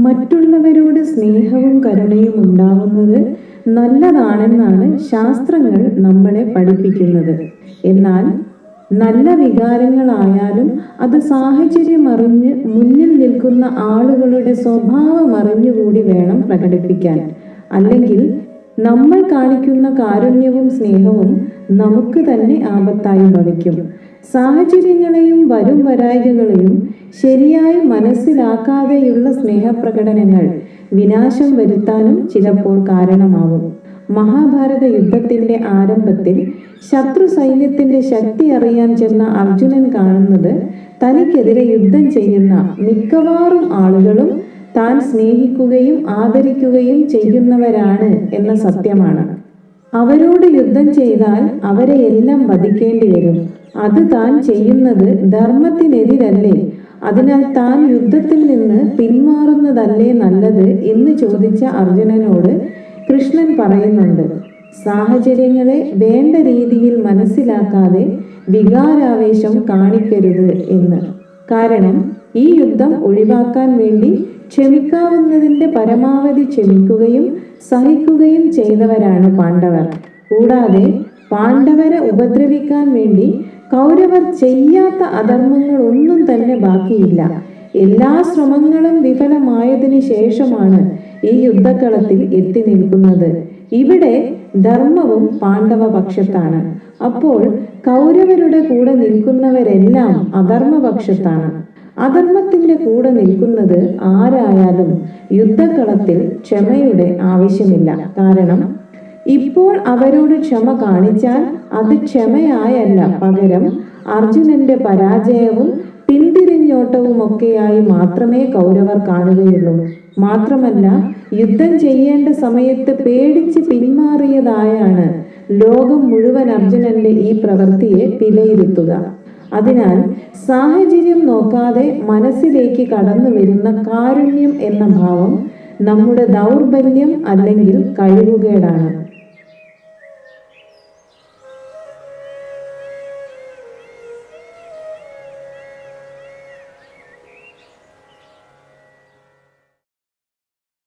മറ്റുള്ളവരോട് സ്നേഹവും കരുണയും ഉണ്ടാവുന്നത് നല്ലതാണെന്നാണ് ശാസ്ത്രങ്ങൾ നമ്മളെ പഠിപ്പിക്കുന്നത്. എന്നാൽ നല്ല വികാരങ്ങളായാലും അത് സാഹചര്യം അറിഞ്ഞ് മുന്നിൽ നിൽക്കുന്ന ആളുകളുടെ സ്വഭാവം അറിഞ്ഞുകൂടി വേണം പ്രകടിപ്പിക്കാൻ. അല്ലെങ്കിൽ നമ്മൾ കാണിക്കുന്ന കാരുണ്യവും സ്നേഹവും നമുക്ക് തന്നെ ആപത്തായി ഭവിക്കും. സാഹചര്യങ്ങളെയും വരും വരായികകളെയും ശരിയായി മനസ്സിലാക്കാതെയുള്ള സ്നേഹപ്രകടനങ്ങൾ വിനാശം വരുത്താനും ചിലപ്പോൾ കാരണമാവും. മഹാഭാരത യുദ്ധത്തിന്റെ ആരംഭത്തിൽ ശത്രു സൈന്യത്തിന്റെ ശക്തി അറിയാൻ ചെന്ന അർജുനൻ കാണുന്നത് തനിക്കെതിരെ യുദ്ധം ചെയ്യുന്ന മിക്കവാറും ആളുകളും താൻ സ്നേഹിക്കുകയും ആദരിക്കുകയും ചെയ്യുന്നവരാണ് എന്ന സത്യമാണ്. അവരോട് യുദ്ധം ചെയ്താൽ അവരെ എല്ലാം വധിക്കേണ്ടി വരും. അത് താൻ ചെയ്യുന്നത് ധർമ്മത്തിനെതിരല്ലേ? അതിനാൽ താൻ യുദ്ധത്തിൽ നിന്ന് പിന്മാറുന്നതല്ലേ നല്ലത് എന്ന് ചോദിച്ച അർജുനനോട് കൃഷ്ണൻ പറയുന്നുണ്ട്, സാഹചര്യങ്ങളെ വേണ്ട രീതിയിൽ മനസ്സിലാക്കാതെ വികാരാവേശം കാണിക്കരുത് എന്ന്. കാരണം ഈ യുദ്ധം ഒഴിവാക്കാൻ വേണ്ടി ക്ഷമിക്കാവുന്നതിന്റെ പരമാവധി ക്ഷമിക്കുകയും സഹിക്കുകയും ചെയ്തവരാണ് പാണ്ഡവർ. കൂടാതെ പാണ്ഡവരെ ഉപദ്രവിക്കാൻ വേണ്ടി കൗരവർ ചെയ്യാത്ത അധർമ്മങ്ങൾ ഒന്നും തന്നെ ബാക്കിയില്ല. എല്ലാ ശ്രമങ്ങളും വിഫലമായതിനു ശേഷമാണ് ഈ യുദ്ധക്കളത്തിൽ എത്തി നിൽക്കുന്നത്. ഇവിടെ ധർമ്മവും പാണ്ഡവ പക്ഷത്താണ്. അപ്പോൾ കൗരവരുടെ കൂടെ നിൽക്കുന്നവരെല്ലാം അധർമ്മപക്ഷത്താണ്. അധർമ്മത്തിന്റെ കൂടെ നിൽക്കുന്നത് ആരായാലും യുദ്ധക്കളത്തിൽ ക്ഷമയുടെ ആവശ്യമില്ല. കാരണം ഇപ്പോൾ അവരോട് ക്ഷമ കാണിച്ചാൽ അത് ക്ഷമയായല്ല, പകരം അർജുനന്റെ പരാജയവും പിന്തിരിഞ്ഞോട്ടവും ഒക്കെയായി മാത്രമേ കൗരവർ കാണുകയുള്ളൂ. മാത്രമല്ല, യുദ്ധം ചെയ്യേണ്ട സമയത്ത് പേടിച്ച് പിന്മാറിയതായാണ് ലോകം മുഴുവൻ അർജുനന്റെ ഈ പ്രവൃത്തിയെ വിലയിരുത്തുക. അതിനാൽ സാഹചര്യം നോക്കാതെ മനസ്സിലേക്ക് കടന്നു വരുന്ന കാരുണ്യം എന്ന ഭാവം നമ്മുടെ ദൗർബല്യം അല്ലെങ്കിൽ കഴിവുകേടാണ്.